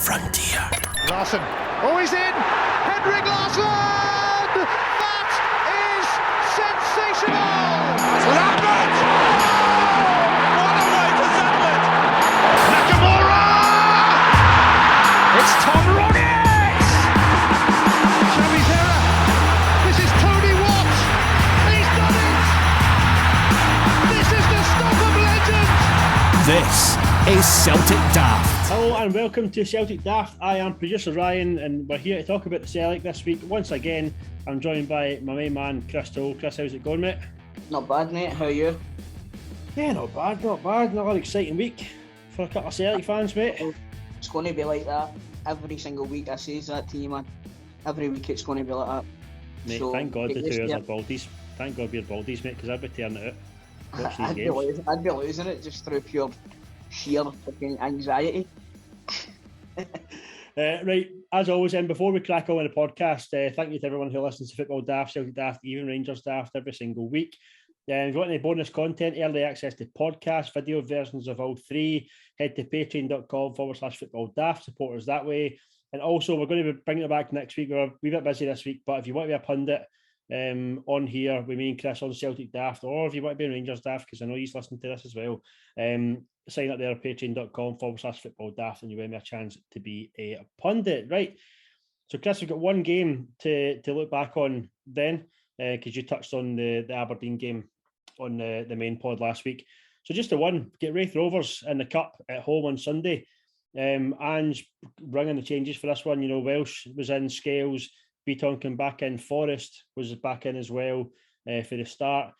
frontier. Larsson. Oh, he's in! Henrik Larsson! That is sensational! Lambert! Oh, what a way to settle it! Nakamura! It's Tom Rogic! Chavizera! This is Tony Watt! He's done it! This is the stuff of legend! This is Celtic Daft. Hello and welcome to Celtic Daft. I am producer Ryan and we're here to talk about the Celtic this week. Once again, I'm joined by my main man, Chris Toll. Chris, how's it going, mate? Not bad, mate. How are you? Yeah, not bad. Not an exciting week for a couple of Celtic fans, mate. It's going to be like that every single week. I say that to you, man. Every week it's going to be like that. Mate, so, thank God the two of us are baldies. Thank God we're baldies, mate, because I'd be tearing it out. Watch these games. I'd be losing it just through pure sheer fucking anxiety. Right, as always, then before we crack on with the podcast, thank you to everyone who listens to Football Daft, Celtic Daft, even Rangers Daft every single week. If you want any bonus content, early access to podcasts, video versions of all three, head to patreon.com/football daft, support us that way. And also, we're going to be bringing it back next week. We're a wee bit busy this week, but if you want to be a pundit on here with me and Chris on Celtic Daft, or if you want to be in Rangers Daft, because I know he's listening to this as well, sign up there at patreon.com/football daft and you win me a chance to be a pundit. Right. So, Chris, we've got one game to look back on then, because you touched on the Aberdeen game on the main pod last week. So just the one, get Raith Rovers in the Cup at home on Sunday. And bringing the changes for this one, you know, Welsh was in, Scales, Beaton came back in, Forrest was back in as well for the start.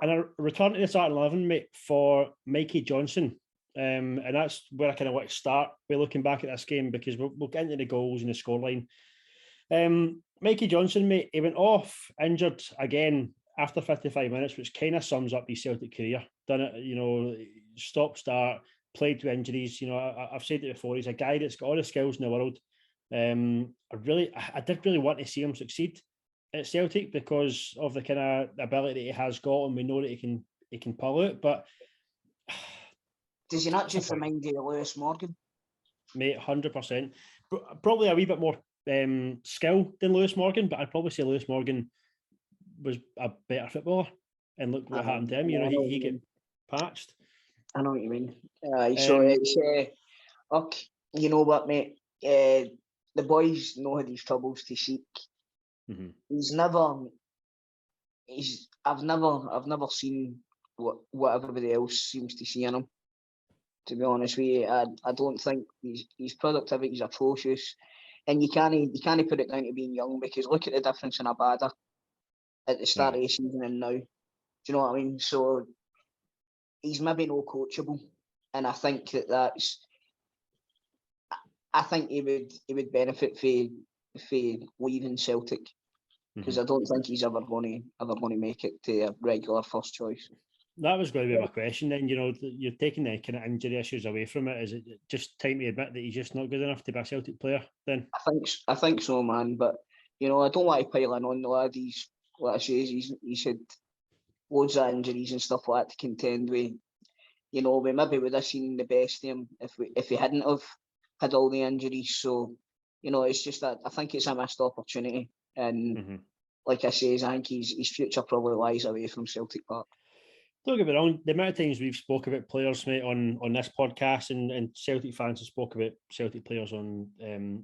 And a return to the starting 11, mate, for Mikey Johnson. And that's where I kind of want to start. We're looking back at this game because we'll get into the goals and the scoreline. Mikey Johnson, mate, he went off injured again after 55 minutes, which kind of sums up his Celtic career. Done it, you know, stop, start, played with injuries. You know, I've said it before, he's a guy that's got all the skills in the world. I did really want to see him succeed at Celtic because of the kind of ability he has got, and we know that he can pull it. But does he not just remind you of Lewis Morgan? Mate, 100%. Probably a wee bit more skill than Lewis Morgan, but I'd probably say Lewis Morgan was a better footballer. And look what happened to him. You know, he get patched. I know what you mean. So it's you know what, mate? The boys know these troubles to seek. Mm-hmm. I've never seen what everybody else seems to see in him. To be honest with you, I don't think his productivity is atrocious, and you can't put it down to being young, because look at the difference in Abada at the start of the season and now. Do you know what I mean? So he's maybe no coachable, and I think I think he would benefit for leaving Celtic, because I don't think he's ever going to make it to a regular first choice. That was going to be my question then. You know, you're taking the kind of injury issues away from it. Is it just time to admit that he's just not good enough to be a Celtic player then? I think so, man. But, you know, I don't want to pile in on the lad. He's, like I say, he's had loads of injuries and stuff like that to contend with. You know, we maybe would have seen the best of him if he hadn't have had all the injuries. So, you know, it's just that I think it's a missed opportunity. And like I say, I think his future probably lies away from Celtic Park. Don't get me wrong, the amount of times we've spoke about players, mate, on this podcast, and Celtic fans have spoke about Celtic players on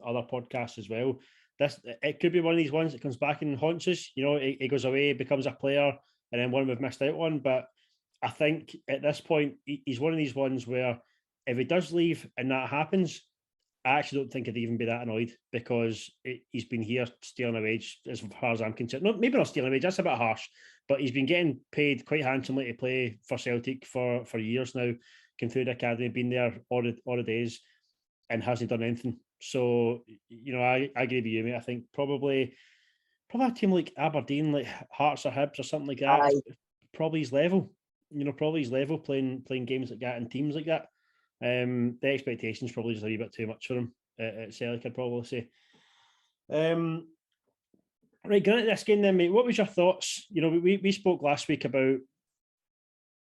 other podcasts as well. It could be one of these ones that comes back and haunts us. You know, he goes away, becomes a player, and then one we've missed out on. But I think at this point, he's one of these ones where if he does leave and that happens, I actually don't think I'd even be that annoyed, because he's been here stealing a wage as far as I'm concerned. No, maybe not stealing a wage, that's a bit harsh, but he's been getting paid quite handsomely to play for Celtic for years now, came through the academy, been there all the days, and hasn't done anything. So, you know, I agree with you, mate. I think probably a team like Aberdeen, like Hearts or Hibs or something like that, probably his level. You know, probably his level playing games like that and teams like that. The expectations probably just a wee bit too much for him at Celtic, I'd probably say. Right, going into this game then, mate, what was your thoughts? You know, we spoke last week about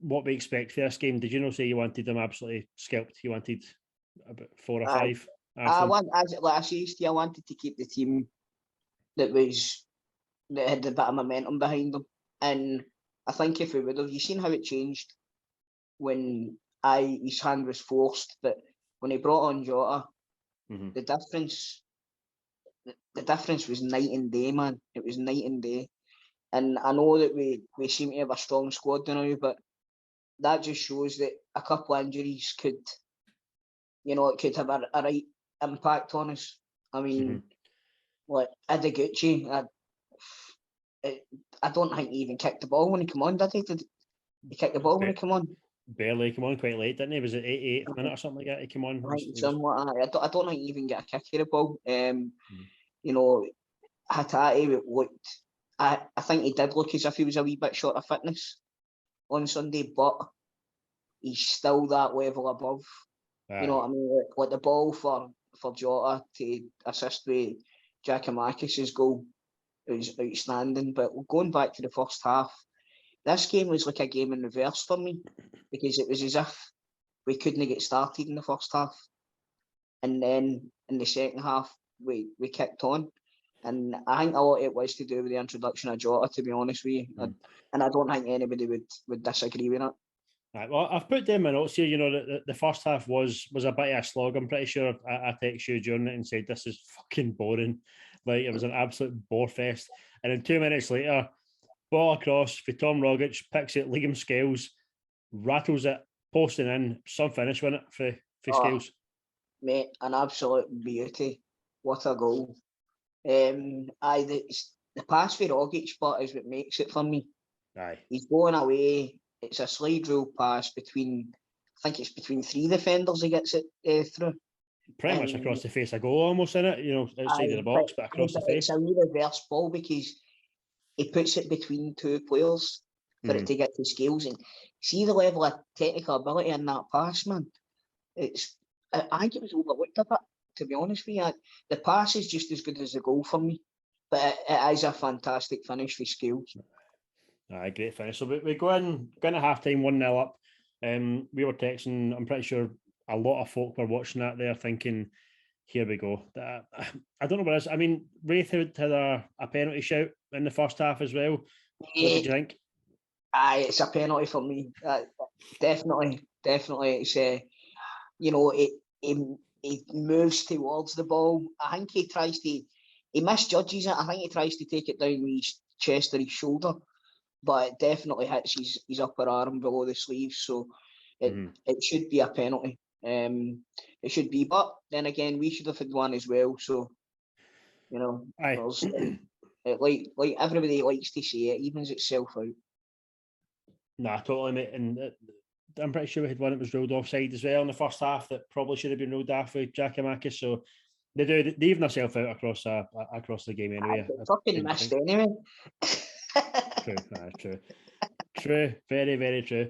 what we expect for this game. Did you know say you wanted them absolutely scalped? You wanted about 4 or 5? Like I say, I wanted to keep the team that had a bit of momentum behind them, and I think if we would have, you seen how it changed when his hand was forced, but when he brought on Jota, the difference was night and day, man. It was night and day. And I know that we seem to have a strong squad now, but that just shows that a couple of injuries could have a right impact on us. I mean, like Ideguchi, I don't think he even kicked the ball when he came on, did he? Did he kick the ball when he came on? Barely came on quite late, didn't he? Was it 88th minute or something like that? He came on. I don't think he even get a kick of the ball. You know, Hatate looked. I think he did look as if he was a wee bit short of fitness on Sunday, but he's still that level above. You know what I mean? Like the ball for Jota to assist with Giakoumakis' goal, it was outstanding. But going back to the first half, this game was like a game in reverse for me, because it was as if we couldn't get started in the first half, and then in the second half we kicked on, and I think a lot of it was to do with the introduction of Jota, to be honest with you, and I don't think anybody would disagree with it. Right, well, I've put down my notes here. You know, the first half was a bit of a slog. I'm pretty sure I texted you during it and said this is fucking boring. Like, it was an absolute bore fest. And then 2 minutes later, ball across for Tom Rogic, picks it, Liam Scales, rattles it, posting in, some finish with it for Scales. Mate, an absolute beauty. What a goal. The pass for Rogic spot is what makes it for me. Aye. He's going away. It's a slide rule pass between three defenders. He gets it through. Pretty much across the face of goal, almost, in it. You know, outside of the box, but across the face. It's a wee reverse ball because he puts it between two players for it to get to Scales, and see the level of technical ability in that pass, man. I think it was overlooked a bit, to be honest with you. The pass is just as good as the goal for me, but it is a fantastic finish for Scales. Aye, great finish. So we go in at half-time 1-0 up. We were texting, I'm pretty sure a lot of folk were watching that there thinking, here we go. I don't know what it is. I mean, Raith had a penalty shout in the first half as well. What did you think? Aye, it's a penalty for me. Definitely. It's he moves towards the ball. I think he misjudges it. I think he tries to take it down with his chest or his shoulder, but it definitely hits his upper arm below the sleeve. So it should be a penalty. It should be, but then again, we should have had one as well. So, you know, like everybody likes to say, it evens itself out. Nah, totally, mate. And I'm pretty sure we had one that was ruled offside as well in the first half that probably should have been ruled off with Giakoumakis. So they even themselves out across the game anyway. Fucking missed anyway. True, very, very true.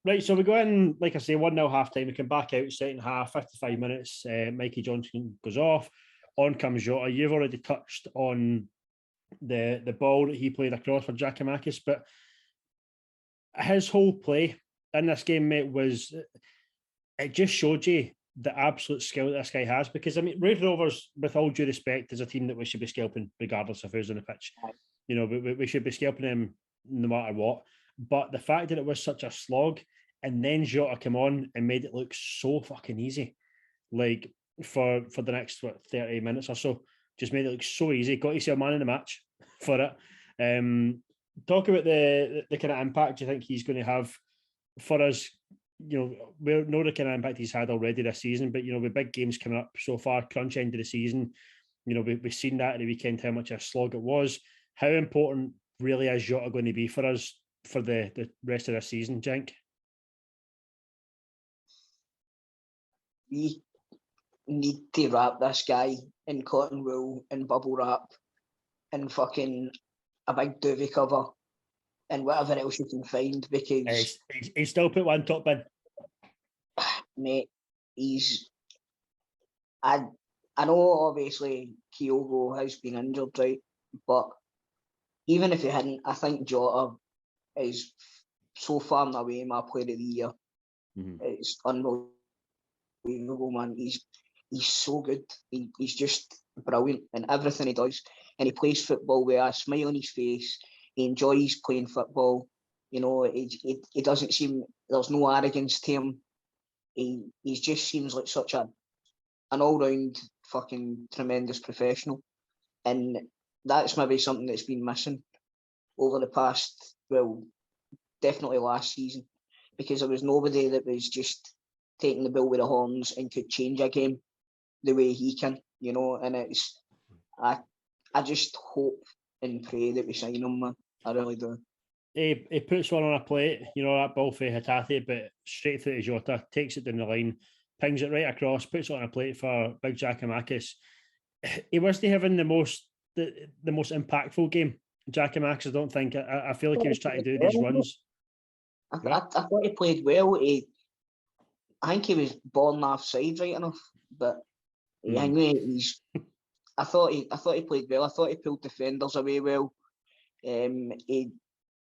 Right, so we go in, like I say, 1-0 half time. We come back out second half, 55 minutes. Mikey Johnson goes off. On comes Jota. You've already touched on the ball that he played across for Giakoumakis, but his whole play in this game, mate, it just showed you the absolute skill that this guy has. Because, I mean, Raith Rovers, with all due respect, is a team that we should be scalping regardless of who's on the pitch. You know, we should be scalping them no matter what. But the fact that it was such a slog, and then Jota came on and made it look so fucking easy, like for the next 30 minutes or so, just made it look so easy. Got yourself man in the match for it. Talk about the kind of impact you think he's going to have for us. You know, we know the kind of impact he's had already this season, but you know, with big games coming up so far, crunch end of the season, you know, we've seen that at the weekend how much a slog it was. How important really is Jota going to be for us for the rest of this season, Jenk? We need to wrap this guy in cotton wool and bubble wrap and fucking a big duvet cover and whatever else you can find, because he's still put one top bin. Mate, I know obviously Kyogo has been injured, right? But even if he hadn't, I think Jota is so far and away my player of the year. It's unbelievable, man. He's he's so good. He's just brilliant in everything he does. And he plays football with a smile on his face. He enjoys playing football. You know, he doesn't seem, there's no arrogance to him. He just seems like such an all-round fucking tremendous professional. And that's maybe something that's been missing over the past, well, definitely last season, because there was nobody that was just taking the bull with the horns and could change a game the way he can, you know. And it's, I just hope and pray that we sign him, man. I really do. He puts one on a plate, you know, that ball for Hatate, but straight through to Jota, takes it down the line, pings it right across, puts it on a plate for Big Giakoumakis. He wasn't having the most impactful game, Giakoumakis, I don't think. I feel like he was trying to do these runs. I thought he played well. I think he was born offside right enough, but anyway, I thought he played well. I thought he pulled defenders away well.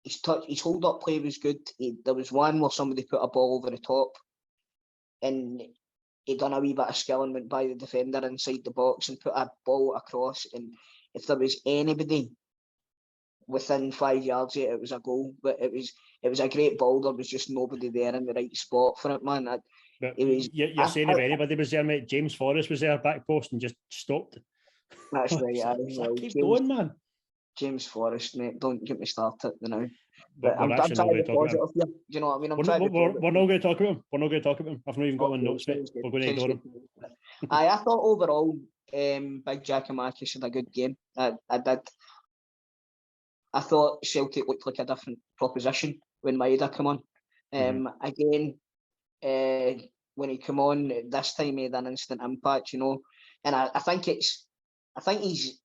His hold up play was good. There was one where somebody put a ball over the top, and he done a wee bit of skill and went by the defender inside the box and put a ball across. And if there was anybody within 5 yards of it, it was a goal. But it was a great ball. There was just nobody there in the right spot for it, man. You're saying if anybody was there, mate, James Forrest was there back post and just stopped. That's right. Keep going, man. James Forrest, mate, don't get me started, you know. But I'm actually trying not to be going to talk positive here. Do you know what I mean? We're not going to talk about him. We're not going to talk about him. I've not even got one notes, mate. We're going to ignore him. I thought overall, Big Giakoumakis had a good game. I did. I thought Celtic looked like a different proposition when Maeda came on. Again, when he came on this time, he had an instant impact, you know. And I think he's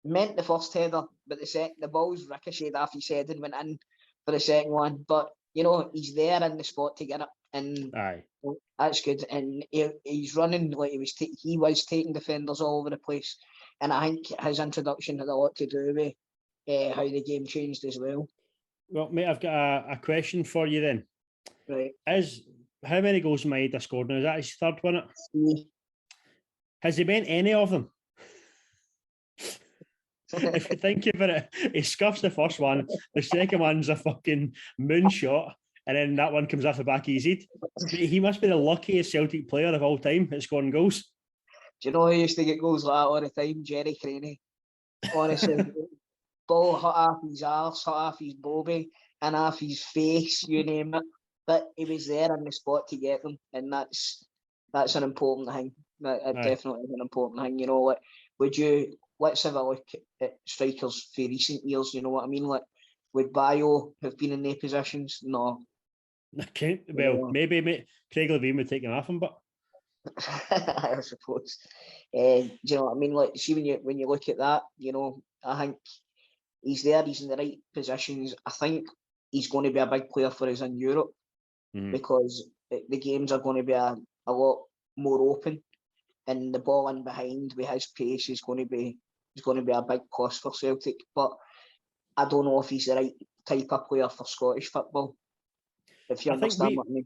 meant the first header, but the ball's ricocheted off his head and went in for the second one. But you know, he's there in the spot to get it, and that's good. And he's running like he was taking defenders all over the place. And I think his introduction had a lot to do with how the game changed as well. Well, mate, I've got a question for you then. Right. How many goals Maeda scored now? Is that his third one? Has he meant any of them? If you think about it, he scuffs the first one, the second one's a fucking moonshot, and then that one comes off the back of his head. He must be the luckiest Celtic player of all time at scoring goals. Do you know who used to get goals like that all the time? Jerry Craney. Honestly, ball hot off his arse, hot off his bobby, and off his face, you name it. But he was there in the spot to get them, and that's an important thing. That definitely is an important thing. You know, like, let's have a look at strikers for recent years. You know what I mean? Like, would Bayo have been in their positions? No. Okay, well, maybe Craig Levein would take him off him, but I suppose. Do you know what I mean? Like, see, when you look at that, you know, I think he's there. He's in the right positions. I think he's going to be a big player for us in Europe because the games are going to be a lot more open, and the ball in behind with his pace is going to be a big plus for Celtic. But I don't know if he's the right type of player for Scottish football. If you understand what I mean.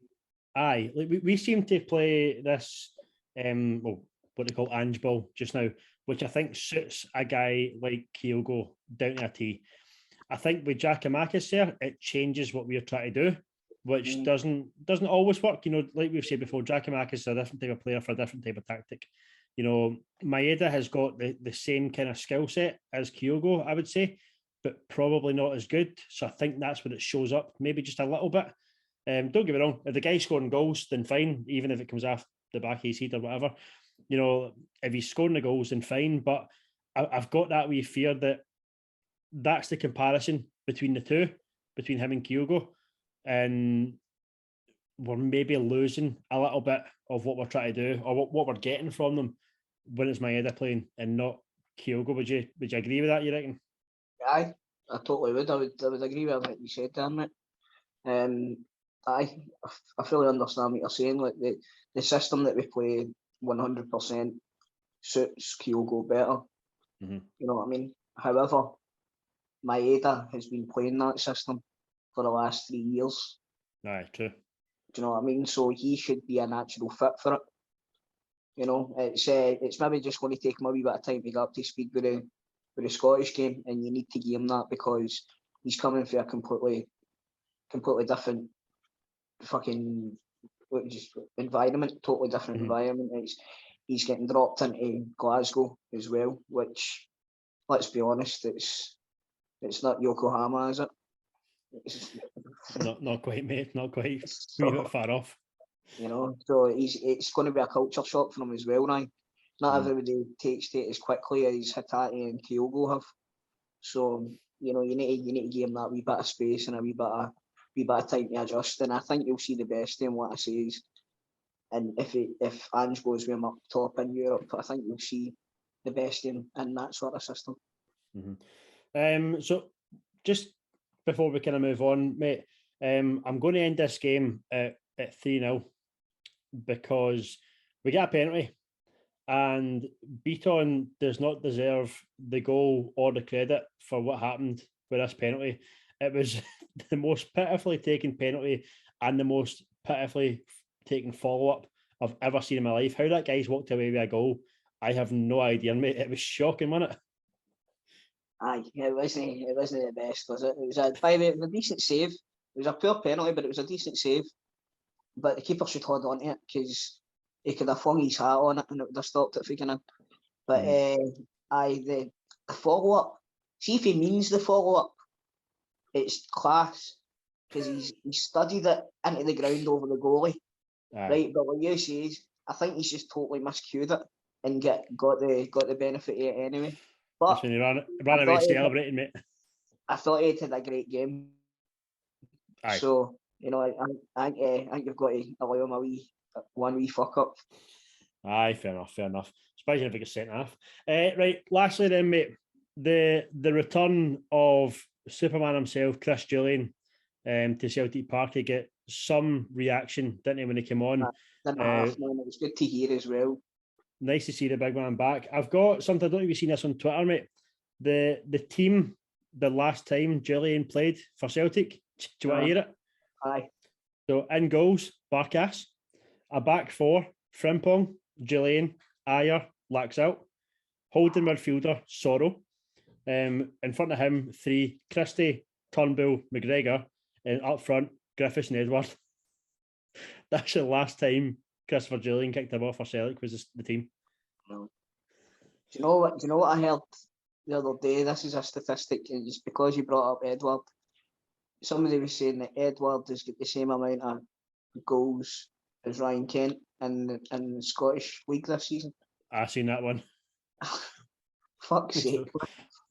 Aye, like we seem to play this, what they call Ange ball just now, which I think suits a guy like Kyogo down to a T. I think with Giakoumakis there, it changes what we're trying to do, which doesn't always work. You know, like we've said before, Giakoumakis is a different type of player for a different type of tactic. You know, Maeda has got the same kind of skill set as Kyogo, I would say, but probably not as good. So I think that's where it shows up, maybe just a little bit. Don't get me wrong, if the guy's scoring goals, then fine, even if it comes off the back of his head or whatever. You know, if he's scoring the goals, then fine. But I've got that wee fear that that's the comparison between the two, between him and Kyogo. And we're maybe losing a little bit of what we're trying to do or what we're getting from them when it's Maeda playing and not Kyogo. Would you agree with that, you reckon? Aye, I totally would. I would agree with what you said there, mate. I fully understand what you're saying. Like, the system that we play 100% suits Kyogo better. You know what I mean? However, Maeda has been playing that system for the last 3 years. Aye, true. Do you know what I mean? So he should be a natural fit for it. You know, it's maybe just going to take him a wee bit of time to get up to speed with the Scottish game, and you need to give him that because he's coming from a completely different fucking environment, totally different environment. He's getting dropped into Glasgow as well, which, let's be honest, it's not Yokohama, is it? Not quite, mate. Not quite. So, A wee bit far off. You know, so it's going to be a culture shock for him as well now. Not everybody takes to it as quickly as Hatate and Kyogo have. So, you know, you need to give him that wee bit of space and a wee bit of time to adjust. And I think you'll see the best in what I say is. And if Ange goes with him up top in Europe, I think you'll see the best in that sort of system. So just before we kind of move on, mate, I'm going to end this game at 3-0 because we get a penalty and Beaton does not deserve the goal or the credit for what happened with this penalty. It was the most pitifully taken penalty and the most pitifully taken follow-up I've ever seen in my life. How that guy's walked away with a goal, I have no idea, mate. It was shocking, wasn't it? Aye, it wasn't the best, was it? It was a decent save. It was a poor penalty, but it was a decent save. But the keeper should hold on to it because he could have flung his hat on it and it would have stopped it from going in. But the follow-up, see if he means the follow-up, it's class because he's studied it into the ground over the goalie. Aye. Right, but what you say is, I think he's just totally miscued it and got the benefit of it anyway. But that's when he ran away celebrating, mate. I thought he had a great game. Aye. So, you know, I think you've got to allow him one wee fuck up. Aye, fair enough. Especially if he gets sent off. Right, lastly then, mate, the return of Superman himself, Chris Julian, to Celtic Park to get some reaction, didn't he, when he came on? It was good to hear as well. Nice to see the big man back. I've got something, I don't know if you've seen this on Twitter, mate. The team, the last time Julian played for Celtic, do you want to hear it? Aye. So in goals, Barkas, a back four, Frimpong, Julian, Ayer, Laxalt, holding midfielder, Sorrow. In front of him, three, Christie, Turnbull, McGregor, and up front, Griffiths and Edward. That's the last time Christopher Julian kicked the ball for Celtic was the team. Do you know what I heard the other day? This is a statistic, and it's because you brought up Edward. Somebody was saying that Edward has got the same amount of goals as Ryan Kent in the Scottish League this season. I've seen that one. Fuck's sake.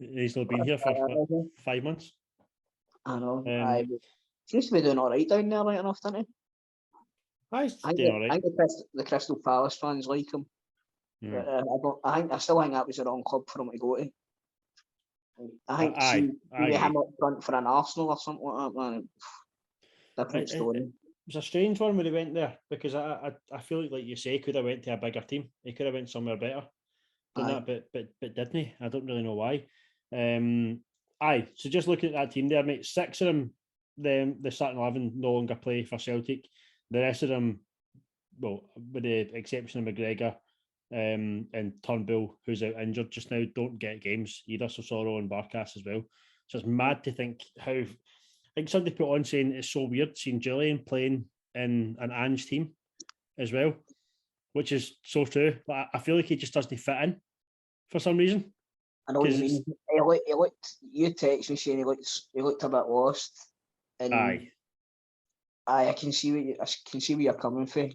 He's not been here for 5 months. I know. Seems to be doing all right down there, right enough, doesn't he? I think the Crystal Palace fans like him. I still think that was the wrong club for him to go to. I think him up front for an Arsenal or something like that, man. Different story. It was a strange one when he went there because I feel like you say, he could have went to a bigger team. He could have went somewhere better than that, but didn't he? I don't really know why. So just looking at that team there, mate, 6 of them, the starting 11 no longer play for Celtic. The rest of them, well, with the exception of McGregor and Turnbull, who's out injured just now, don't get games either. So Sorrow and Barkas as well. So it's mad to think how. I think somebody put on saying it's so weird seeing Julian playing in an Ange team as well, which is so true. But I feel like he just doesn't fit in for some reason. I know what you mean. He looked. You text me saying he looked a bit lost. And I can see where you're coming from.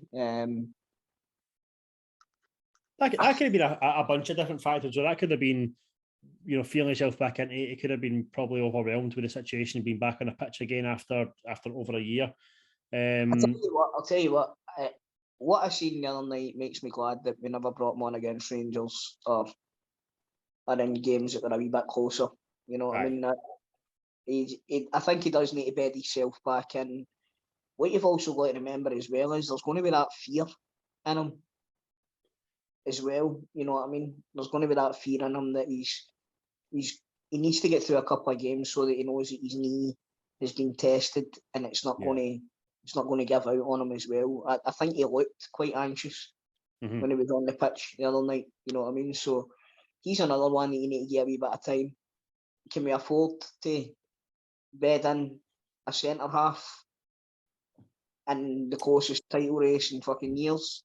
That could have been a bunch of different factors. Or that could have been, feeling yourself back into it. It could have been probably overwhelmed with the situation, being back on a pitch again after over a year. I'll tell you what. What I seen the other night makes me glad that we never brought him on against Rangers or in games that were a wee bit closer. You know what I mean? I think he does need to bed himself back in. What you've also got to remember as well is there's going to be that fear in him as well. You know what I mean? There's going to be that fear in him that he needs to get through a couple of games so that he knows that his knee has been tested and it's not going to give out on him as well. I think he looked quite anxious when he was on the pitch the other night. You know what I mean? So he's another one that you need to give a wee bit of time. Can we afford to bed in a centre half in the closest title race in fucking years?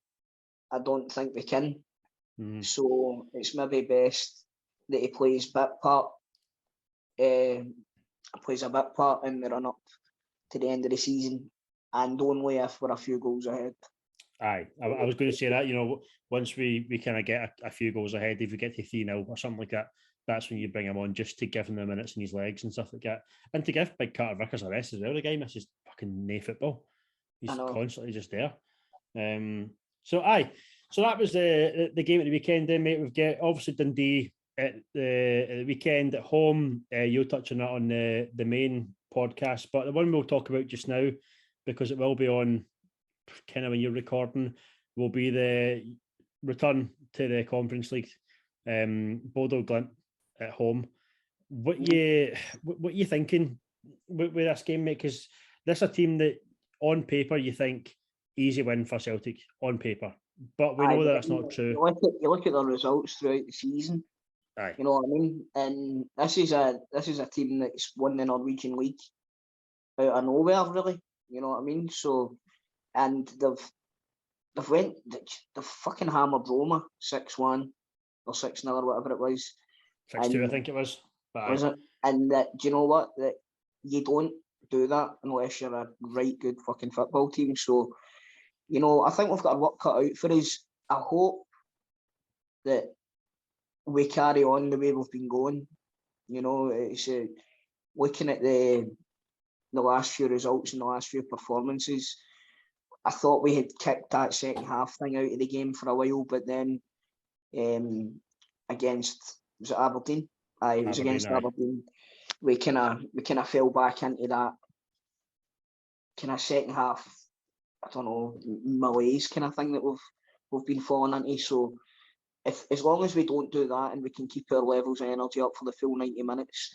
I don't think we can. So it's maybe best that he plays a bit part in the run up to the end of the season, and only if we're a few goals ahead. Aye, I was going to say that, you know, once we kind of get a few goals ahead, if we get to 3-0 or something like that, that's when you bring him on, just to give him the minutes in his legs and stuff like that. And to give Big Carter Vickers a rest as well. The guy misses fucking no football. He's constantly just there. So that was the game at the weekend then, mate. We've got obviously Dundee at the weekend at home. You'll touch on that on the main podcast, but the one we'll talk about just now, because it will be on kind of when you're recording, will be the return to the Conference League. Bodo Glint at home. What you thinking with this game, mate? Because this is a team that on paper you think easy win for Celtic on paper, but we know that that's not true. You look at the results throughout the season. Aye. You know what I mean? And this is a team that's won the Norwegian League out of nowhere, really. You know what I mean? So, and they've fucking hammered Roma 6-1 or 6-0 or whatever it was. 6-2, I think it was. Was it? And do you know what? That you don't do that unless you're a right good fucking football team. So, you know, I think we've got our work cut out for us. I hope that we carry on the way we've been going. You know, it's looking at the last few results and the last few performances. I thought we had kicked that second half thing out of the game for a while, but then against, was it Aberdeen? It was against Aberdeen. We kind of fell back into that kind of second half, I don't know, malaise kind of thing that we've been falling into. So as long as we don't do that and we can keep our levels of energy up for the full 90 minutes,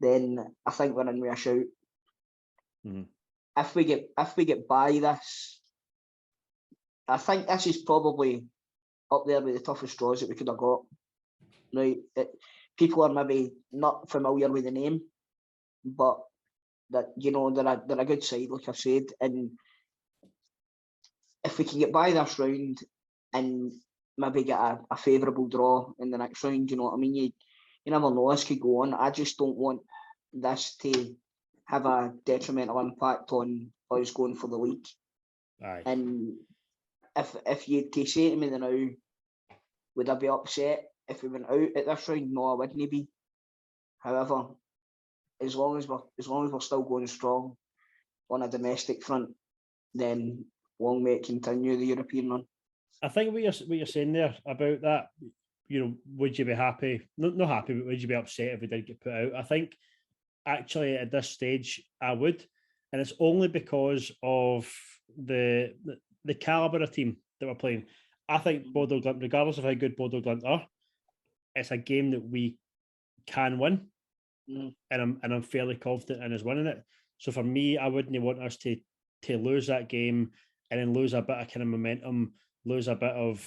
then I think we're in with a shout. If we get by this, I think this is probably up there with the toughest draws that we could have got. Right, people are maybe not familiar with the name, but that, you know, they're a good side, like I've said, and if we can get by this round and maybe get a favourable draw in the next round, you know what I mean? You never know, this could go on. I just don't want this to have a detrimental impact on us going for the league. Aye. And if you to say to me now, would I be upset if we went out at this round? No, I wouldn't be. However, as long as we're still going strong on a domestic front, then long may it continue the European run. I think what you're saying there about that, you know, would you be happy? Not happy, but would you be upset if we did get put out? I think actually at this stage I would, and it's only because of the calibre of team that we're playing. I think Bodo Glint, regardless of how good Bodo Glint are, it's a game that we can win, and I'm fairly confident in us winning it. So for me, I wouldn't want us to lose that game and then lose a bit of kind of momentum, lose a bit of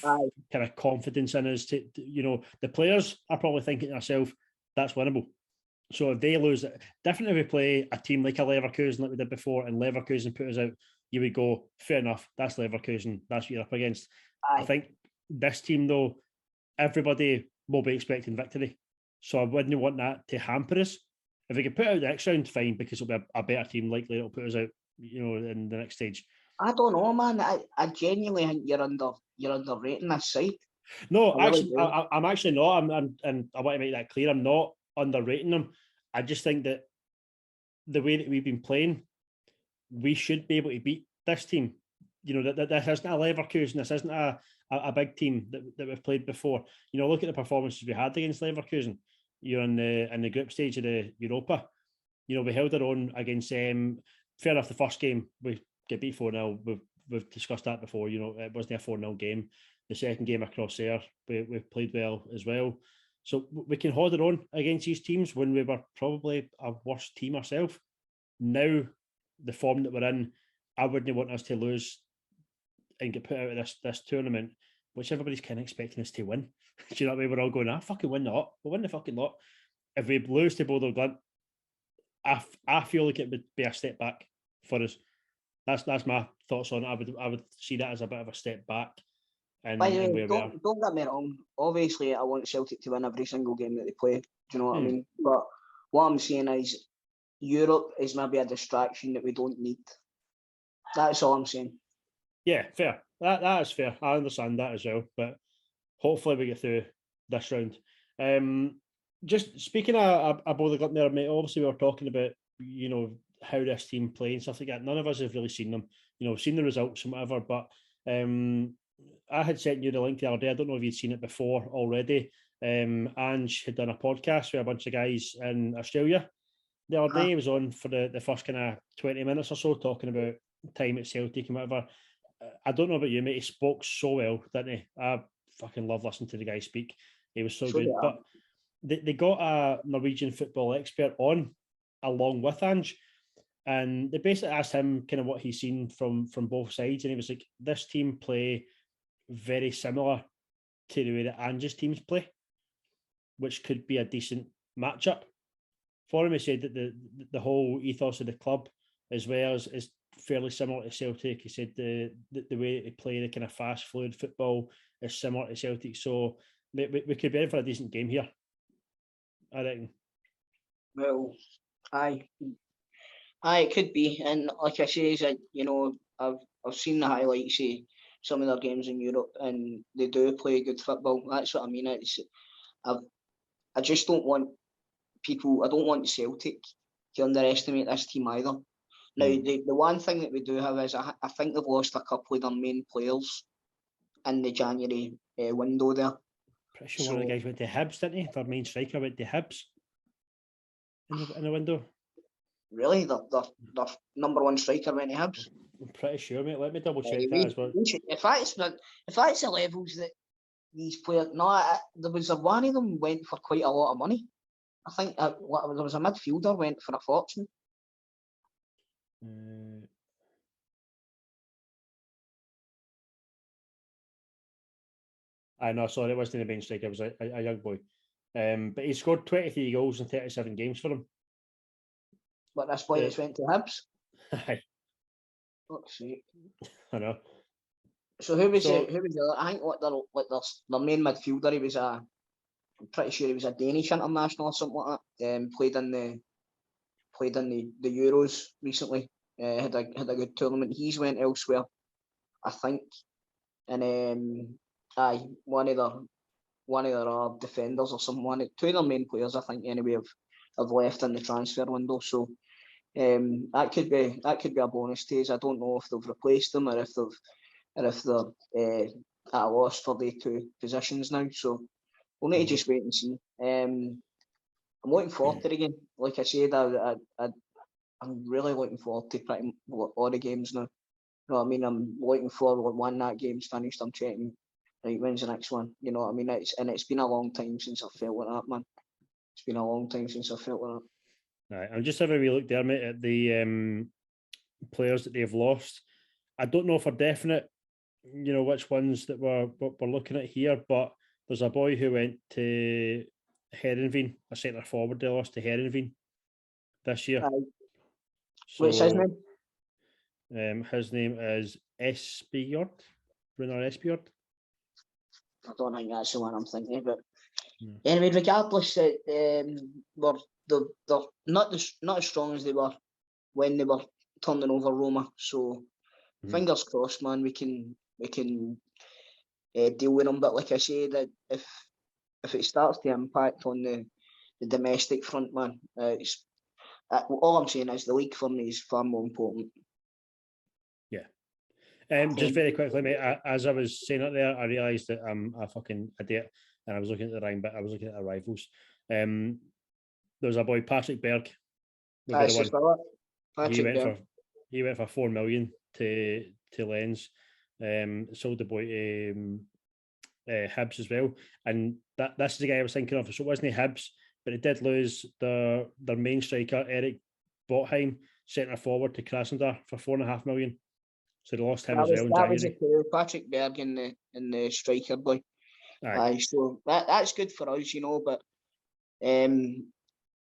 kind of confidence in us. To, you know, the players are probably thinking to themselves, that's winnable. So if they lose it, definitely if we play a team like a Leverkusen like we did before and Leverkusen put us out, you would go, fair enough, that's Leverkusen, that's what you're up against. I think this team, though, everybody will be expecting victory. So I wouldn't want that to hamper us. If we could put out the next round, fine, because it'll be a better team, likely it'll put us out, you know, in the next stage. I don't know, man. I genuinely think you're underrating this side. No, I'm actually not. And I want to make that clear. I'm not underrating them. I just think that the way that we've been playing, we should be able to beat this team. You know, that this isn't a Leverkusen. This isn't a big team that we've played before. You know, look at the performances we had against Leverkusen. You're in the group stage of the Europa. You know, we held our own against them. Fair enough, the first game we get beat 4-0. We've discussed that before. You know, it wasn't a 4-0 game. The second game across there, we played well as well. So we can hold our own against these teams when we were probably a worse team ourselves. Now, the form that we're in, I wouldn't want us to lose and get put out of this tournament which everybody's kind of expecting us to win. Do you know what I mean? We're all going, fucking win the lot. We'll win the fucking lot. If we lose to Bodo Glint, I feel like it would be a step back for us. That's my thoughts on it. I would see that as a bit of a step back. And By the way, don't get me wrong. Obviously, I want Celtic to win every single game that they play. Do you know what I mean? But what I'm saying is, Europe is maybe a distraction that we don't need. That's all I'm saying. Yeah, fair. That is fair. I understand that as well. But hopefully we get through this round. Just speaking of Bodo Glint there, mate, obviously we were talking about, how this team play and stuff like that. None of us have really seen them. We've seen the results and whatever, but I had sent you the link the other day. I don't know if you'd seen it before already. Ange had done a podcast with a bunch of guys in Australia the other day. He was on for the first kind of 20 minutes or so, talking about time at Celtic and whatever. I don't know about you, mate. He spoke so well, didn't he? I fucking love listening to the guy speak. He was so good. Yeah. But they got a Norwegian football expert on along with Ange, and they basically asked him kind of what he's seen from both sides, and he was like, this team play very similar to the way that Ange's teams play, which could be a decent matchup for him. He said that the whole ethos of the club as well is fairly similar to Celtic. He said the way they play the kind of fast, fluid football is similar to Celtic. So we could be in for a decent game here, I reckon. Well, aye, it could be. And like I say, I've seen the highlights of some of their games in Europe, and they do play good football. That's what I mean. I just don't want people. I don't want Celtic to underestimate this team either. Now, the one thing that we do have is I think they've lost a couple of their main players in the January window there. Pretty sure one of the guys went to Hibs, didn't he? Their main striker went to Hibs in the window. Really? Their number one striker went to Hibs? I'm pretty sure, mate. Let me double check that as well. If that's the levels that these players... No, there was one of them went for quite a lot of money. I think there was a midfielder went for a fortune. I know, sorry, it wasn't a main striker. It was a young boy. But he scored 23 goals in 37 games for them. But this boy just went to Hibs? Aye. Fuck's sake. I know. So who was the? I think their main midfielder. I'm pretty sure he was a Danish international or something like that. Played in the Euros recently. Had a good tournament. He's went elsewhere, I think. And one of their defenders or someone. Two of their main players, I think, anyway, have left in the transfer window. So that could be a bonus to us. I don't know if they've replaced them or if they're at a loss for the two positions now. So we'll need to just wait and see. I'm looking forward to the game. Like I said, I'm really looking forward to pretty all the games now. You know what I mean? I'm looking forward when that game's finished. I'm checking, right, when's the next one? You know what I mean? It's been a long time since I felt like that, man. It's been a long time since I felt like that. Right, I'm just having a wee look there, mate, at the players that they've lost. I don't know for definite, which ones that we're looking at here, but there's a boy who went to Heerenveen, a centre forward. They lost to Heerenveen this year. What's his name? His name is Espejord, Runar Espejord. I don't think that's the one I'm thinking about. Anyway, regardless, they're not as strong as they were when they were turning over Roma. So fingers crossed, man. We can deal with them. But like I say, that if it starts to impact on the domestic front, man, all I'm saying is the league for me is far more important. Yeah. Just very quickly, mate, as I was saying it there, I realised that I'm a fucking idiot and I was looking at the wrong bit. I was looking at the rivals. There's a boy, Patrick Berg. He went for 4 million to Lens. Sold the boy to Hibs as well. And this is the guy I was thinking of. So it wasn't Hibs, but it did lose their main striker, Eric Botheim, centre forward to Krasnodar for 4.5 million. So they lost him as well in that was January. Patrick Berg in the striker boy. Aye. So that's good for us, but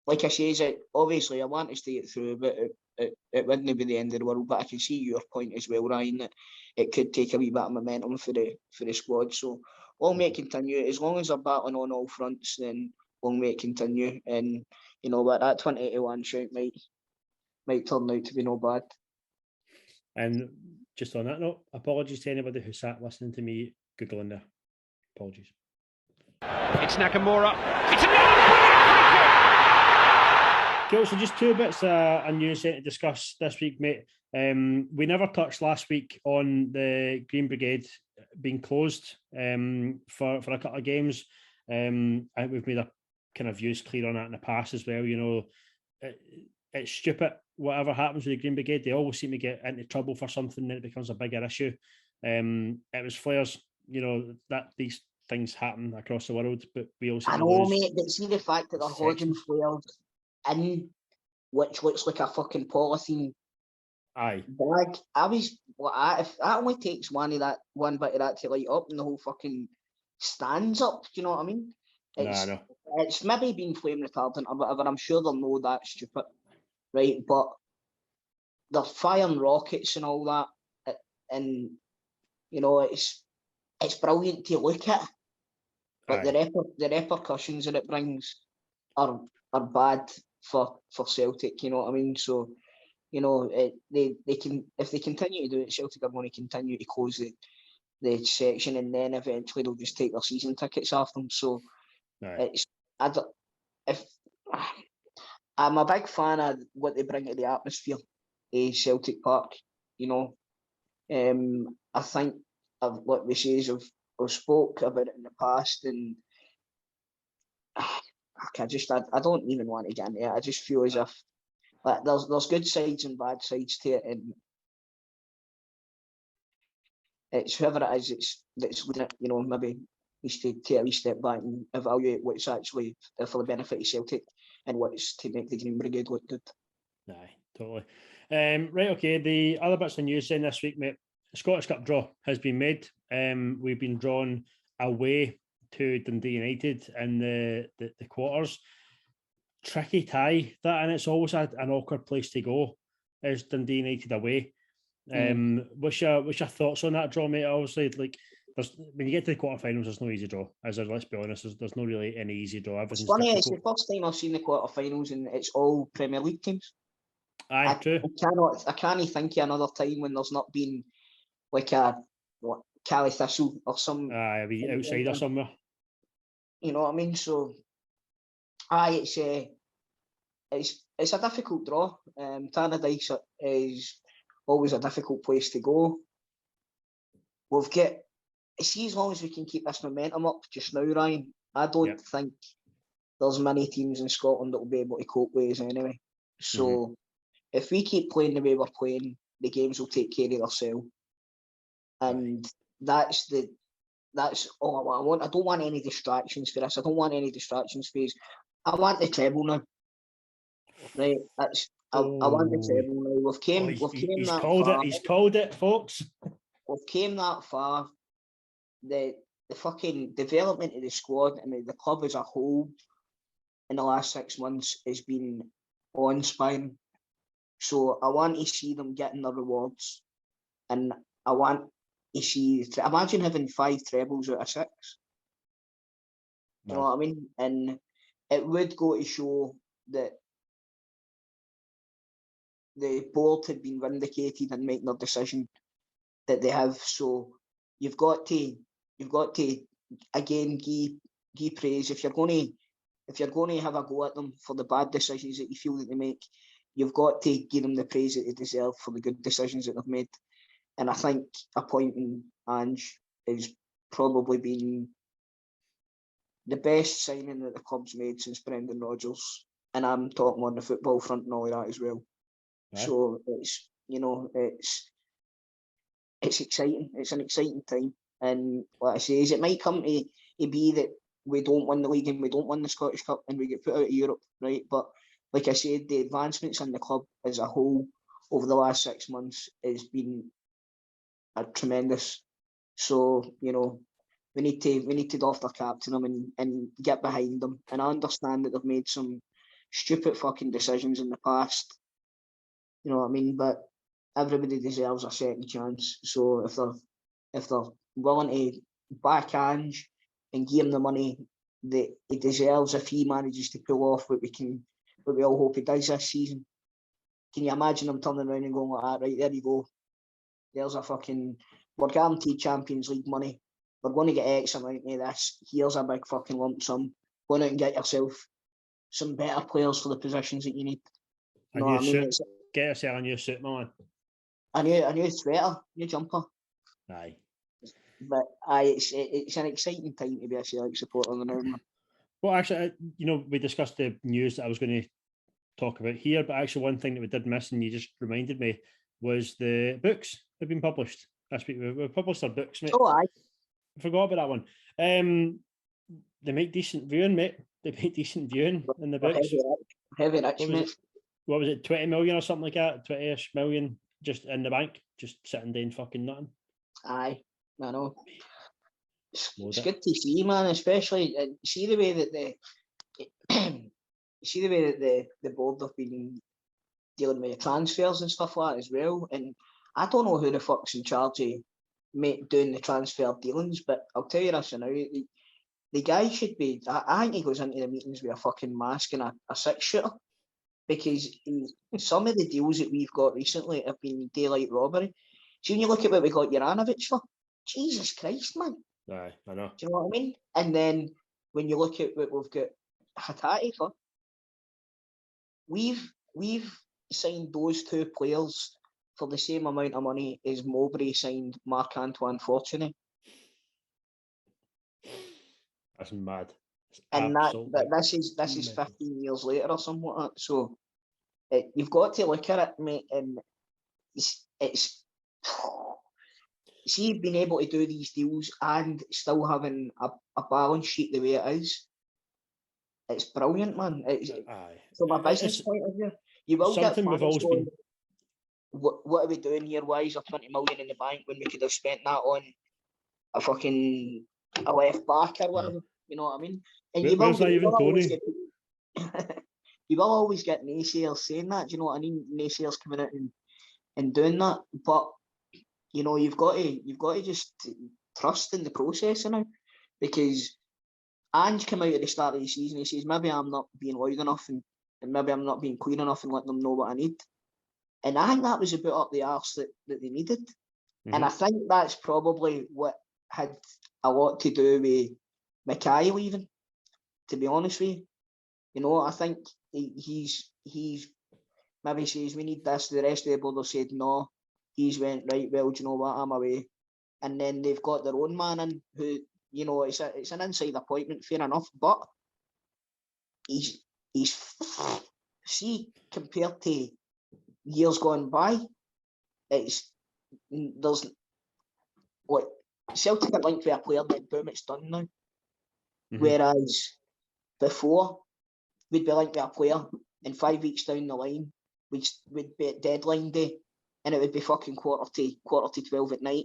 like I say, obviously I want to stay it through, but it wouldn't be the end of the world. But I can see your point as well, Ryan, that it could take a wee bit of momentum for the squad. So long may it continue. As long as they're battling on all fronts, then long may it continue. And but that 2021 shout might turn out to be no bad. And just on that note, apologies to anybody who sat listening to me googling there. Apologies. It's Nakamura. It's Cool, so just two bits of news to discuss this week, mate. We never touched last week on the Green Brigade being closed for a couple of games. I think we've made a kind of views clear on that in the past as well. It's stupid. Whatever happens with the Green Brigade, they always seem to get into trouble for something, then it becomes a bigger issue. It was flares, that these things happen across the world, but we also mate, but see the fact that they're holding flares in which looks like a fucking polythene bag. If that only takes one bit of that to light up and the whole fucking stands up, do you know what I mean? It's maybe been flame retardant or whatever, I'm sure they'll know that's stupid, right? But they're firing rockets and all that, and it's brilliant to look at, but the repercussions that it brings are bad for Celtic, you know what I mean? So, they can, if they continue to do it, Celtic are going to continue to close the section, and then eventually they'll just take their season tickets off them. So I'm a big fan of what they bring to the atmosphere is Celtic Park. I think of what we say is I've spoke about it in the past, and I don't even want to get into it. I just feel as if there's good sides and bad sides to it, and it's whoever it is that's leading it, maybe needs to take a wee step back and evaluate what's actually for the benefit of Celtic and what's to make the Green Brigade look good. Aye, totally. Right, okay. The other bits of news in this week, mate. The Scottish Cup draw has been made. We've been drawn away to Dundee United in the quarters. Tricky tie that, and it's always an awkward place to go. Is Dundee United away? What's your thoughts on that draw, mate? Obviously, when you get to the quarterfinals, there's no easy draw. Let's be honest, there's no really any easy draw. It's funny. It's the first time I've seen the quarterfinals, and it's all Premier League teams. Aye, true. I can't think of another time when there's not been like a Cali Thistle or some a wee outsider somewhere. You know what I mean? So, it's a difficult draw. Tannadice is always a difficult place to go. As long as we can keep this momentum up just now, Ryan, I don't think there's many teams in Scotland that will be able to cope with us anyway. So if we keep playing the way we're playing, the games will take care of themselves. And that's all I want. I don't want any distractions for this. I don't want any distractions for this. I want the treble now. Right? I want the treble now. He's called it, folks. We've came that far. The fucking development of the squad and the club as a whole in the last 6 months has been awe-inspiring. So I want to see them getting their rewards, and I want to see. Imagine having 5 trebles out of 6. You know what I mean? And it would go to show that the board had been vindicated in making their decision that they have. So you've got to again give praise. If you're going to have a go at them for the bad decisions that you feel that they make, you've got to give them the praise that they deserve for the good decisions that they've made. And I think appointing Ange has probably been the best signing that the club's made since Brendan Rodgers. And I'm talking on the football front and all of that as well. Right. So it's exciting. It's an exciting time. And what I say is it might come to be that we don't win the league and we don't win the Scottish Cup and we get put out of Europe, right? But like I said, the advancements in the club as a whole over the last 6 months has been are tremendous. So, you know, we need to doff our cap to them and get behind them. And I understand that they've made some stupid fucking decisions in the past. You know what I mean? But everybody deserves a second chance. So if they're willing to back Ange and give him the money that he deserves if he manages to pull off what we all hope he does this season. Can you imagine him turning around and going like that? Right, there you go. There's a fucking, we're guaranteed Champions League money. We're going to get X amount of this. Here's a big fucking lump sum. Go out and get yourself some better players for the positions that you need. You know what I mean? Get yourself a new suit, man. A new sweater, new jumper. Aye. But it's an exciting time to be a Celtic supporter now, man. Well, actually, you know, we discussed the news that I was going to talk about here, but actually one thing that we did miss, and you just reminded me, was the books have been published last week. We published our books, mate. Oh, aye. I forgot about that one. They make decent viewing, mate. They make decent viewing in the books. Heavy rich, mate. What was it, 20 million or something like that? 20-ish million just in the bank, just sitting doing fucking nothing. Aye, I know. It's good to see, man, especially see the way that the board have been dealing with transfers and stuff like that as well. And I don't know who the fuck's in charge of doing the transfer dealings, but I'll tell you this now, the guy should be, I think he goes into the meetings with a fucking mask and a six-shooter, because some of the deals that we've got recently have been daylight robbery. So when you look at what we got Juranovic for, Jesus Christ, man. Aye, I know. Do you know what I mean? And then when you look at what we've got Hatate for, we've signed those two players for the same amount of money as Mowbray signed Marc-Antoine Fortuny. That's mad. And this is 15 years later or something like that. So you've got to look at it, mate, and it's see, being able to do these deals and still having a balance sheet the way it is, it's brilliant, man. From a business point of view, you will get fans going, what are we doing here? Why is there 20 million in the bank when we could have spent that on a left back or whatever? You know what I mean? And you will always get naysayers saying that. Do you know what I mean? Naysayers coming out and doing that, but you know, you've got to just trust in the process now, because Ange came out at the start of the season. He says maybe I'm not being loud enough and maybe I'm not being clear enough and letting them know what I need. And I think that was a bit up the arse that they needed. Mm-hmm. And I think that's probably what had a lot to do with Mackay leaving, to be honest with you. You know, I think he's maybe says we need this. The rest of the board have said no. He's went, right, well, do you know what, I'm away. And then they've got their own man in who, you know, it's an inside appointment, fair enough, but he's see, compared to years gone by, there's what Celtic are linked with a player that boom, it's done now. Mm-hmm. Whereas before, we'd be linked with a player and 5 weeks down the line, we'd be at deadline day, and it would be fucking quarter to 12 at night.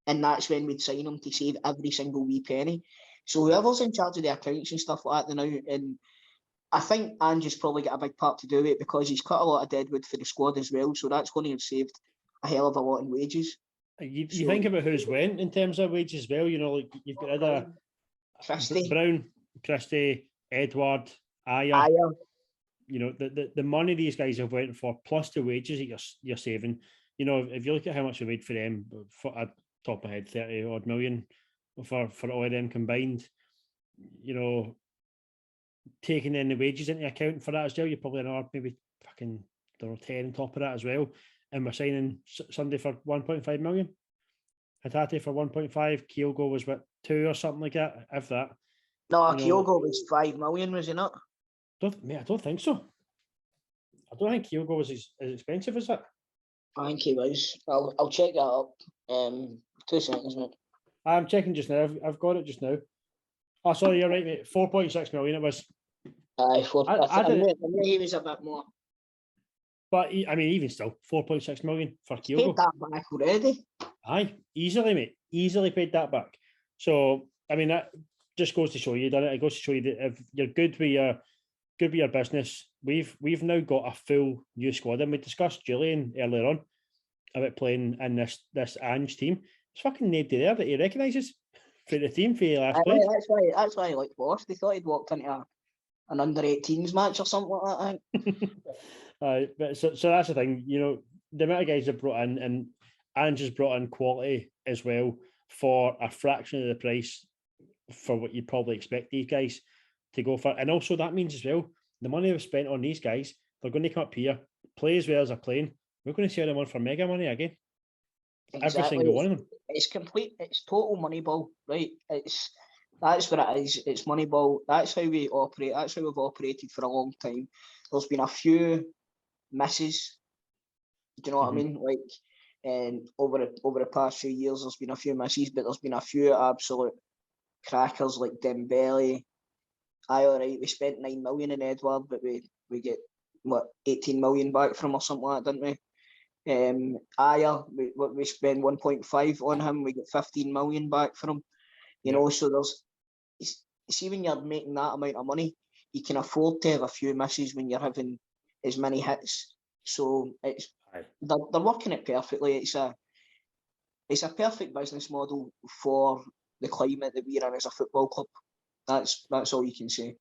And that's when we'd sign him to save every single wee penny. So whoever's in charge of the accounts and stuff like that now, and I think Ange's probably got a big part to do with it because he's cut a lot of deadwood for the squad as well. So that's going to have saved a hell of a lot in wages. You think about who's went in terms of wages as well. You know, like you've got rid of Christie, Brown, Christie, Edward, Ayer. You know, the money these guys have went for, plus the wages that you're saving. You know, if you look at how much we made for them, for at top of my head, 30 odd million for all of them combined. You know, taking in the wages into account for that as well, you're probably another maybe fucking 10 on top of that as well. And we're signing Sunday for 1.5 million. Hatate for 1.5. Kyogo was what, 2 or something like that, if that. No, Kyogo was 5 million, was he not? I don't think so. I don't think Kyogo was as expensive as that. I think he was. I'll check that up. 2 seconds, mate. I'm checking just now. I've got it just now. Oh, sorry, you're right, mate. 4.6 million it was. Aye, 4. I knew he was a bit more. But I mean, even still, 4.6 million for Kyogo. Paid that back already. Aye, easily, mate. Easily paid that back. So, I mean, that just goes to show you, doesn't it? It goes to show you that if you're good with your business, we've now got a full new squad. And we discussed Julian earlier on about playing in this Ange team. There's fucking nobody there that he recognises for the team for the last place. That's why he looked lost. They thought he'd walked into an under-18s match or something like that, I think. But so that's the thing, the amount of guys they've brought in, and Ange has brought in quality as well for a fraction of the price for what you'd probably expect these guys to go for. And also that means as well, the money we've spent on these guys, they're going to come up here, play as well as they're playing. We're going to sell them on for mega money again. Exactly. Every single one of them. It's total Moneyball, right? That's what it is. It's Moneyball. That's how we operate. That's how we've operated for a long time. There's been a few misses. Do you know what I mean? Like, and over the past few years, there's been a few misses, but there's been a few absolute crackers like Dembele. All right, we spent 9 million in Edward, but we get 18 million back from or something like that, didn't we? Aya, we spend 1.5 on him, we get 15 million back from him. You know, so see when you're making that amount of money, you can afford to have a few misses when you're having as many hits. So they're working it perfectly. It's a perfect business model for the climate that we're in as a football club. That's all you can say.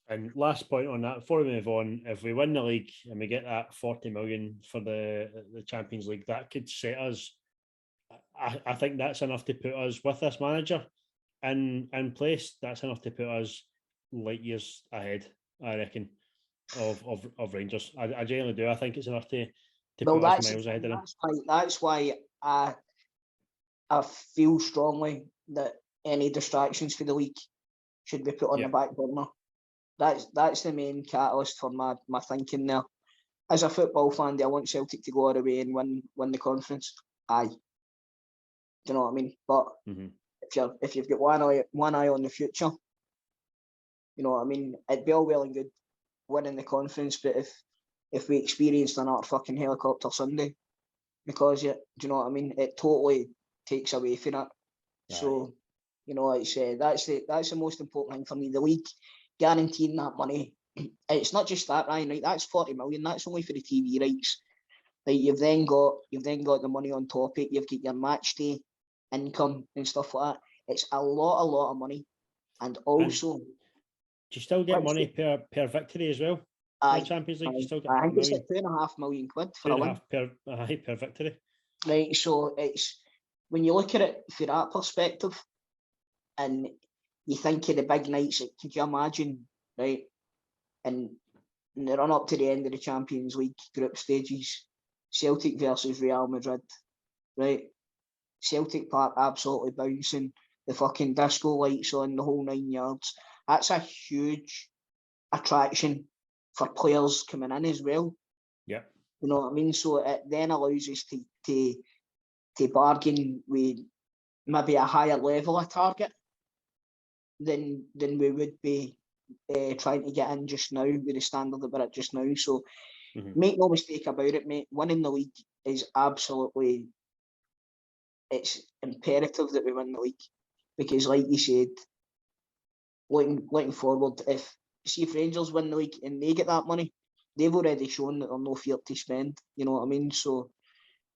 And last point on that, before we move on, if we win the league and we get that 40 million for the Champions League, that could set us. I think that's enough to put us with this manager in place. That's enough to put us light years ahead, I reckon, of Rangers. I genuinely do. I think it's enough to put us miles ahead of them. That's why I feel strongly that any distractions for the league should be put on the back burner. That's the main catalyst for my thinking there. As a football fan, do I want Celtic to go all the way and win the conference? Aye. Do you know what I mean? But if you've got one eye on the future, you know what I mean? It'd be all well and good winning the conference, but if we experienced another fucking helicopter Sunday, because do you know what I mean? It totally takes away from it. Aye. So, you know, it's that's the most important thing for me. The league guaranteeing that money. It's not just that, Ryan. Right? That's 40 million. That's only for the TV rights. Like you've then got the money on top of it. You've got your match day income and stuff like that. It's a lot of money, and also do you still get money per victory as well? Aye, Champions League. You still get I think it's like £2.5 million for a win per victory. Right. So it's when you look at it through that perspective, and you think of the big nights, could you imagine, right? And in the run up to the end of the Champions League group stages, Celtic versus Real Madrid, right? Celtic Park absolutely bouncing, the fucking disco lights on, the whole 9 yards. That's a huge attraction for players coming in as well. Yeah. You know what I mean? So it then allows us to bargain with maybe a higher level of target than we would be trying to get in just now with the standard that we're at just now. So make no mistake about it, mate. Winning the league is absolutely, it's imperative that we win the league, because like you said, looking forward, if Rangers win the league and they get that money, they've already shown that they're no fear to spend. You know what I mean? So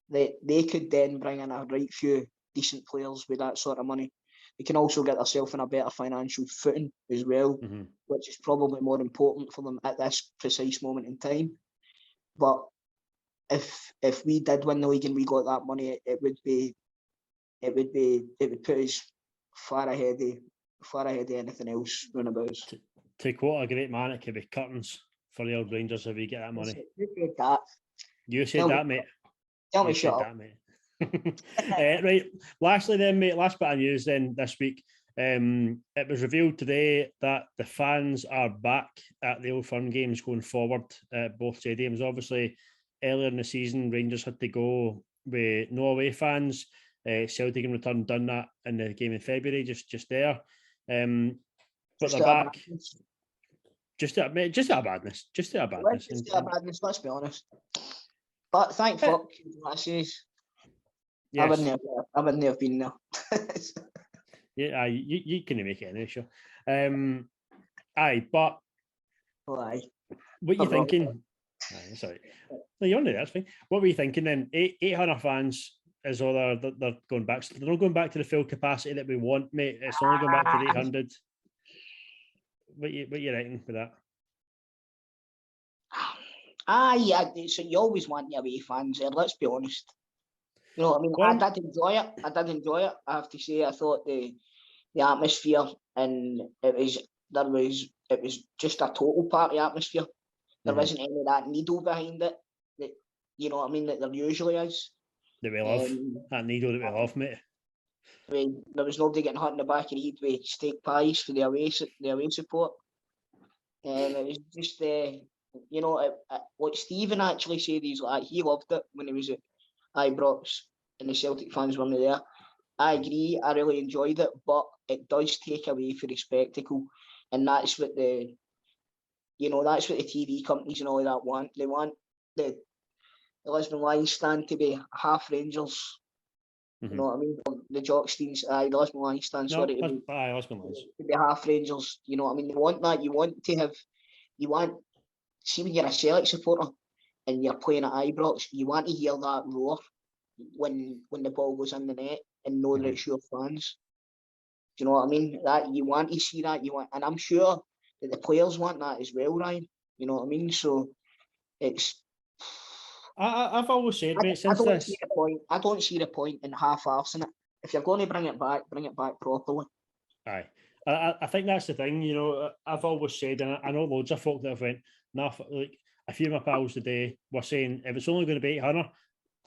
they could then bring in a right few decent players with that sort of money. They can also get themselves in a better financial footing as well, which is probably more important for them at this precise moment in time. But if we did win the league and we got that money, it would put us far ahead of anything else run about us. To quote a great man, it could be curtains for the old Rangers if we get that money. You said that, mate. Tell me shut up. Right, lastly then, mate, last bit of news then this week. It was revealed today that the fans are back at the Old Firm games going forward at both stadiums. Obviously, earlier in the season, Rangers had to go with no away fans. Celtic in return done that in the game in February, just there. But they're back. Just out of badness. Just out of badness, let's be honest. But thank fuck, that says. Yes. I wouldn't have been there. Yeah, you couldn't make it anyway, sure. Aye, but Oh, aye. what you thinking? Aye, sorry. No, you're on there, that's fine. What were you thinking then? 800 fans is all they're going back. So they're not going back to the full capacity that we want, mate. It's only going back to the 800. What you reckon for that? Yeah. So you always want your away fans there. Let's be honest. You know what I mean? Well, I did enjoy it. I have to say, I thought the atmosphere, and it was just a total party atmosphere. There wasn't any of that needle behind it. That, you know what I mean, that there usually is. That we love. That needle that we love, mate. There was nobody getting hot in the back of the head with steak pies for the away support. It was just, you know, what Stephen actually said, he loved it when he was at Ibrox and the Celtic fans weren't there. I agree, I really enjoyed it, but it does take away from the spectacle, and that's what the TV companies and all of that want. They want the Lisbon Lions stand to be half Rangers. You know what I mean? The Jocksteins, the Lisbon Lions stand, Lisbon Lions. To be half Rangers. You know what I mean? They want that. See, when you're a Celtic supporter and you're playing at Ibrox, you want to hear that roar when the ball goes in the net and know that it's your fans. Do you know what I mean? That you want to see that. And I'm sure that the players want that as well, Ryan. You know what I mean? So it's. I've always said, mate, since I don't see the point in half-arsing it. If you're going to bring it back properly. Aye. I think that's the thing, you know. I've always said, and I know loads of folk that have went, like a few of my pals today were saying, if it's only going to be 800,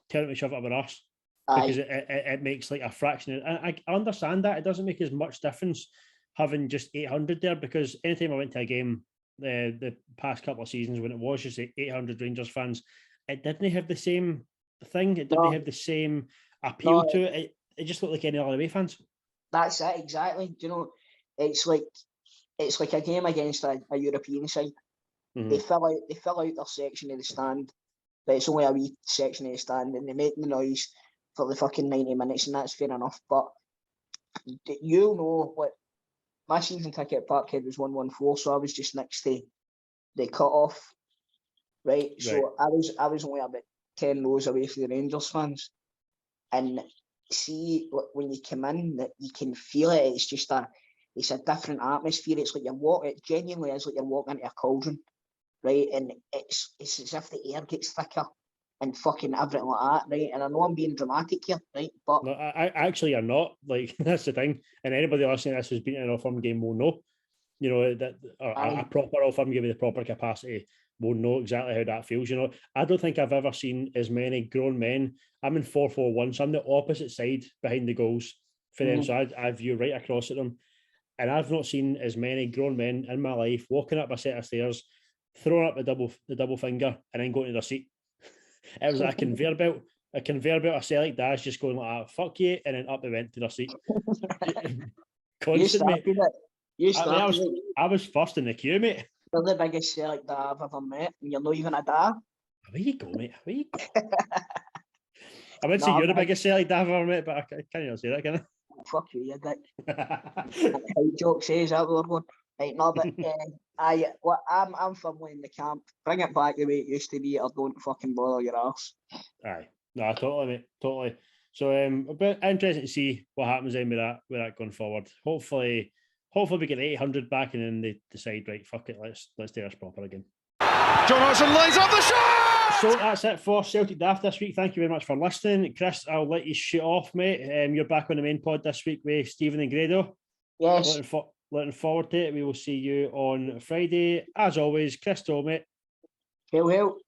tell them to shove it up with us. Aye. Because it makes like a fraction. And I understand that. It doesn't make as much difference having just 800 there, because anytime I went to a game the past couple of seasons when it was just 800 Rangers fans, it didn't have the same thing. It didn't have the same appeal to it. It just looked like any other away fans. That's it, exactly. You know, it's like a game against a European side. They fill out their section of the stand, but it's only a wee section of the stand, and they make the noise for the fucking 90 minutes, and that's fair enough. But you know what? My season ticket at Parkhead was 114, so I was just next to the cut-off, right? So I was only about 10 rows away from the Rangers fans, and see, when you come in, that you can feel it. It's just it's a different atmosphere. It's like it genuinely is like you're walking into a cauldron, right? And it's as if the air gets thicker and fucking everything like that, right? And I know I'm being dramatic here, right? But no, I actually are not. Like, that's the thing. And anybody listening to this who's been in an Old Firm game will know. You know, that a proper Old Firm game with the proper capacity will know exactly how that feels. You know, I don't think I've ever seen as many grown men. I'm in 4-4-1, so I'm the opposite side behind the goals for them. So I view right across at them. And I've not seen as many grown men in my life walking up a set of stairs, throwing up the double finger, and then going to their seat. It was like a conveyor belt of Celtic dads just going like, fuck you, and then up they went to their seat. Constant, mate. I was first in the queue, mate. You're the biggest Celtic dad I've ever met, and you're not even a dad. Where you go, mate? Where you go? I would say you're the biggest Celtic dad I've ever met, but I can't even say that, can I? Fuck you dick. Joke says that word one. Right, no, but I'm firmly in the camp. Bring it back the way it used to be, or don't fucking bother your arse. Aye, no, totally, mate, totally. So, a bit interesting to see what happens then with that going forward. Hopefully we get 800 back, and then they decide, right, fuck it, let's do this proper again. John Hudson lines up the shot! So that's it for Celtic Daft this week. Thank you very much for listening. Chris, I'll let you shoot off, mate. You're back on the main pod this week with Stephen and Grado. Yes. Looking forward to it. We will see you on Friday. As always, Chris Toll, mate. Hail, hail.